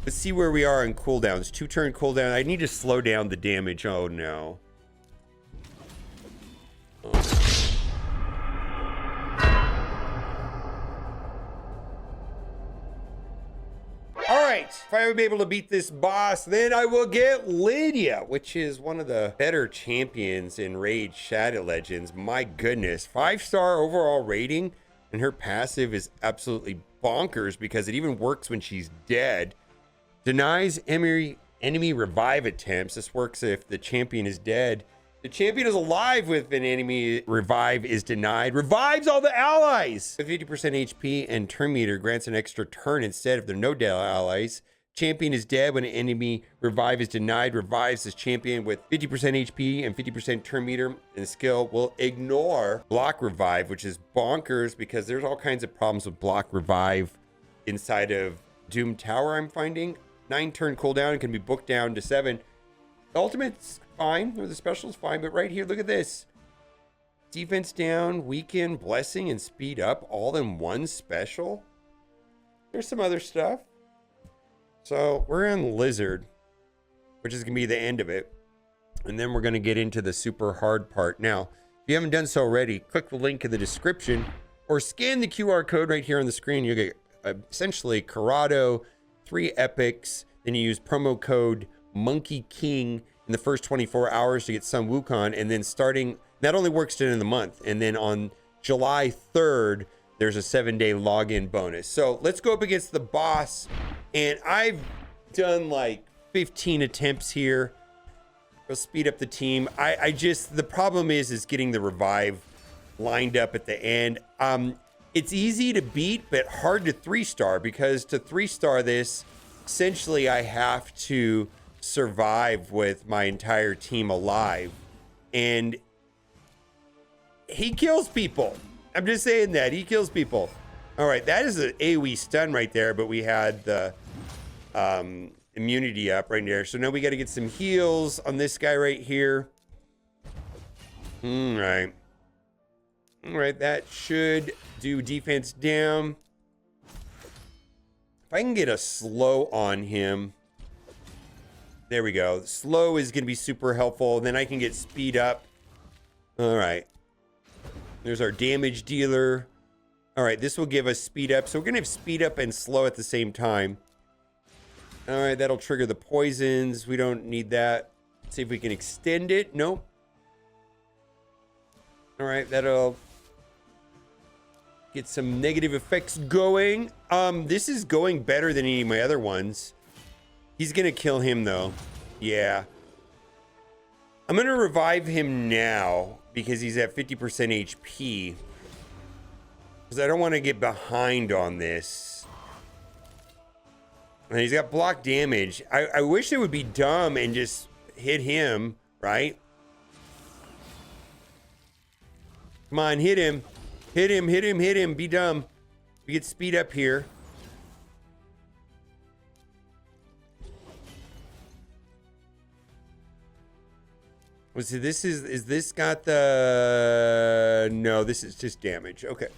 Let's see where we are in cooldowns. 2-turn cooldown. I need to slow down the damage. Oh no. All right, if I am able to beat this boss, then I will get Lydia, which is one of the better champions in Raid Shadow Legends. My goodness, 5-star overall rating, and her passive is absolutely bonkers because it even works when she's dead. Denies enemy revive attempts. This works if the champion is dead. The champion is alive with an enemy revive is denied. Revives all the allies with 50% HP and turn meter. Grants an extra turn instead of the no dead allies. Champion is dead when an enemy revive is denied. Revives this champion with 50% HP and 50% turn meter. And skill will ignore block revive, which is bonkers because there's all kinds of problems with block revive inside of Doom Tower, I'm finding. 9-turn cooldown. It can be booked down to 7. The ultimate's fine, or the special's fine, but right here, look at this. Defense down, weaken, blessing, and speed up all in one special. There's some other stuff. So we're on Lizard, which is going to be the end of it. And then we're going to get into the super hard part. Now, if you haven't done so already, click the link in the description or scan the QR code right here on the screen. You'll get essentially Corrado, 3 epics. Then you use promo code Monkey King in the first 24 hours to get some Wukong, and then starting, that only works to the end of the month, and then on July 3rd there's a 7-day login bonus. So let's go up against the boss, and I've done like 15 attempts here. We'll speed up the team. I just, the problem is getting the revive lined up at the end. It's easy to beat but hard to 3-star, because to 3-star this, essentially I have to survive with my entire team alive, and he kills people. I'm just saying that he kills people. All right, that is an AoE stun right there, but we had the immunity up right there, so now we got to get some heals on this guy right here. All right, that should do defense down. If I can get a slow on him. There we go. Slow is going to be super helpful. Then I can get speed up. All right. There's our damage dealer. All right. This will give us speed up. So we're going to have speed up and slow at the same time. All right. That'll trigger the poisons. We don't need that. Let's see if we can extend it. Nope. All right. That'll get some negative effects going. This is going better than any of my other ones. He's going to kill him, though. Yeah. I'm going to revive him now because he's at 50% HP. Because I don't want to get behind on this. And he's got block damage. I wish it would be dumb and just hit him, right? Come on, hit him. Hit him, hit him, hit him. Be dumb. We get speed up here. Was it, this is this got the, no, this is just damage. Okay.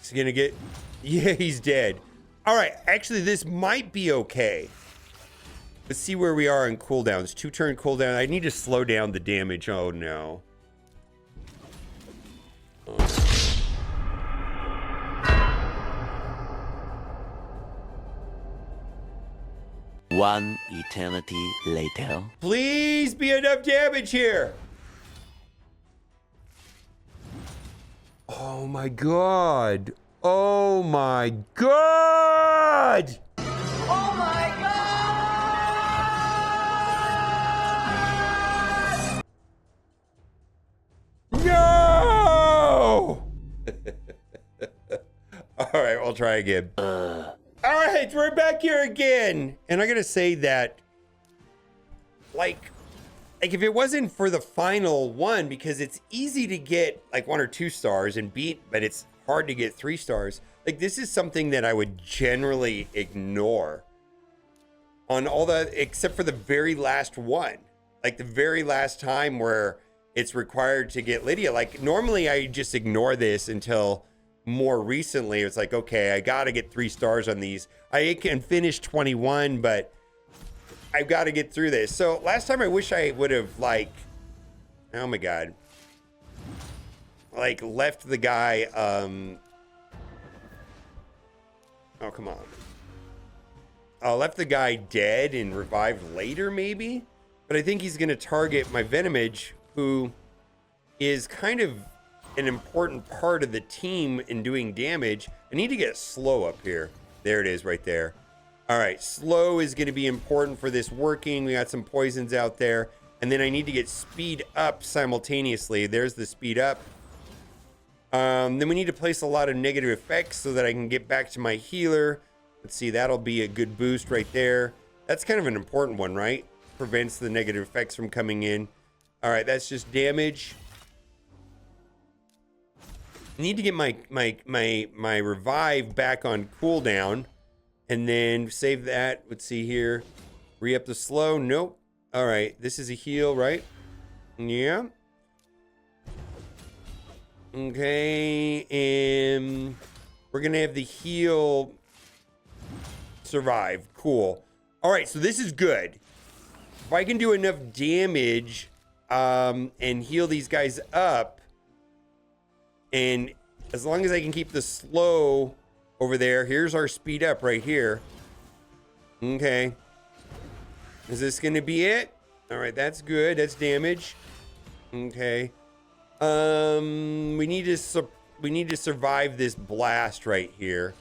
Is he gonna get, yeah, he's dead. All right, actually this might be okay. Let's see where we are in cooldowns. 2-turn cooldown. I need to slow down the damage. Oh no. One eternity later. Please be enough damage here. Oh my god. Oh my god. Oh my God! No! All right, we'll try again. All right, we're back here again. And I gotta say that, like if it wasn't for the final one, because it's easy to get like 1 or 2 stars and beat, but it's hard to get 3 stars. Like, this is something that I would generally ignore on all the, except for the very last one. Like the very last time where it's required to get Lydia. Like normally I just ignore this until more recently. It's like, okay, I got to get 3 stars on these. I can finish 21, but I've got to get through this. So last time I wish I would have like, oh my God, like left the guy, oh, come on. Left the guy dead and revived later, maybe. But I think he's going to target my Venomage, who is kind of an important part of the team in doing damage. I need to get slow up here. There it is right there. All right, slow is going to be important for this working. We got some poisons out there. And then I need to get speed up simultaneously. There's the speed up. Then we need to place a lot of negative effects so that I can get back to my healer. Let's see, that'll be a good boost right there. That's kind of an important one, right? Prevents the negative effects from coming in. All right, that's just damage. Need to get my revive back on cooldown, and then save that. Let's see here. Re-up the slow. Nope. All right, this is a heal, right? Yeah. Okay, and we're gonna have the heal survive. Cool. All right, so this is good. If I can do enough damage and heal these guys up, and as long as I can keep the slow over there, here's our speed up right here. Okay. Is this going to be it? All right, that's good. That's damage. Okay. We need to survive this blast right here.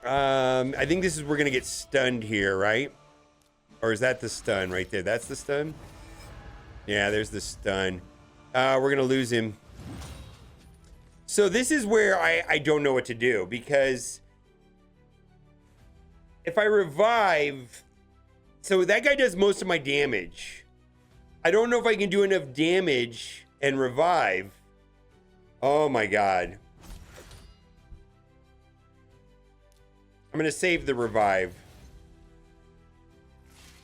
I think this is, we're gonna get stunned here, right? Or is that the stun right there? That's the stun? Yeah, there's the stun. We're gonna lose him. So this is where I don't know what to do, because if I revive, so that guy does most of my damage. I don't know if I can do enough damage and revive. Oh my God. I'm gonna save the revive.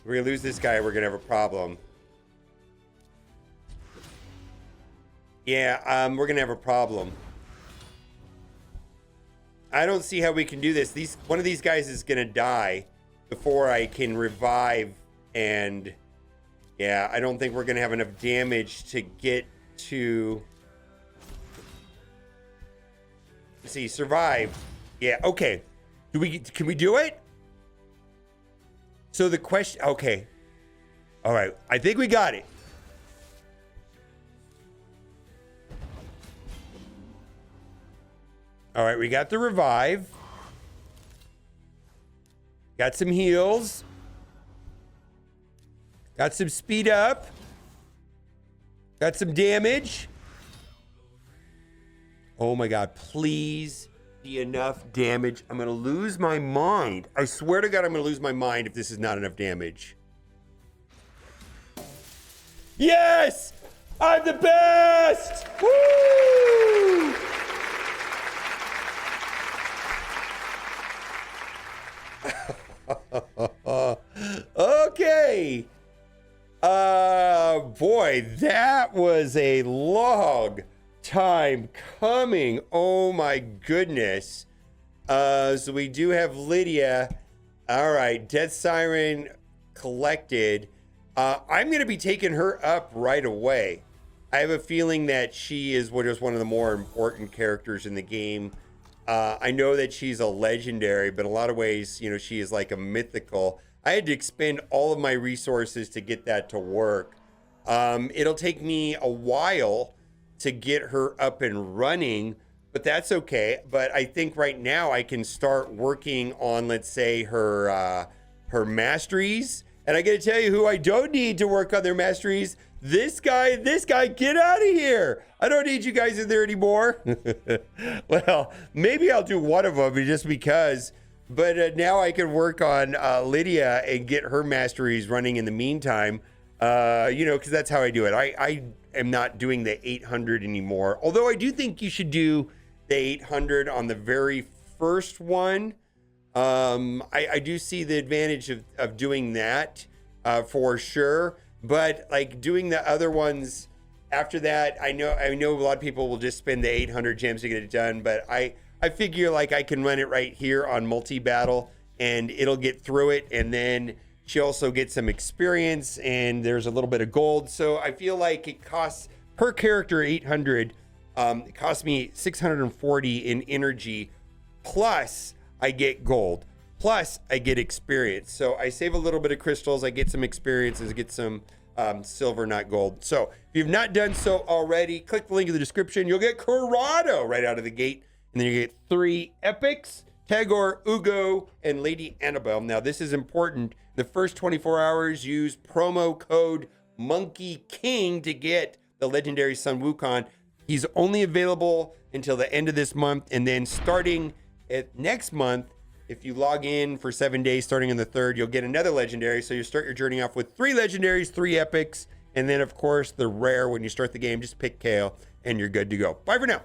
We're gonna lose this guy, we're gonna have a problem. Yeah, we're gonna have a problem. I don't see how we can do this. One of these guys is gonna die before I can revive, and yeah, I don't think we're gonna have enough damage to get to. Let's see, survive. Yeah, okay. Can we do it? So the question, okay. All right, I think we got it. All right, we got the revive. Got some heals. Got some speed up. Got some damage. Oh my God, please be enough damage. I'm gonna lose my mind. I swear to God, I'm gonna lose my mind if this is not enough damage. Yes! I'm the best! Woo! Okay. Boy, that was a long time coming. Oh my goodness. So we do have Lydia. All right, Deathsiren collected. I'm going to be taking her up right away. I have a feeling that she is one of the more important characters in the game. I know that she's a legendary, but in a lot of ways, you know, she is like a mythical. I had to expend all of my resources to get that to work. It'll take me a while to get her up and running, but that's okay. But I think right now I can start working on, let's say, her masteries. And I got to tell you who I don't need to work on their masteries. This guy, get out of here. I don't need you guys in there anymore. Well, maybe I'll do one of them just because. But now I can work on Lydia and get her masteries running in the meantime. You know, because that's how I do it. I am not doing the 800 anymore. Although I do think you should do the 800 on the very first one. I do see the advantage of doing that for sure. But like doing the other ones After that, I know a lot of people will just spend the 800 gems to get it done, but I figure like I can run it right here on multi-battle and it'll get through it, and then she also gets some experience and there's a little bit of gold. So I feel like it costs per character 800. It costs me 640 in energy, plus I get gold, plus I get experience. So I save a little bit of crystals, I get some experiences, I get some silver, not gold. So if you've not done so already, click the link in the description. You'll get Corrado right out of the gate, and then you get 3 epics: Tagore, Ugo, and Lady Annabelle. Now this is important. The first 24 hours, use promo code Monkey King to get the legendary Sun Wukong. He's only available until the end of this month, and then starting at next month, if you log in for 7 days, starting on the 3rd, you'll get another legendary. So you start your journey off with 3 legendaries, 3 epics, and then of course the rare when you start the game. Just pick Kale, and you're good to go. Bye for now.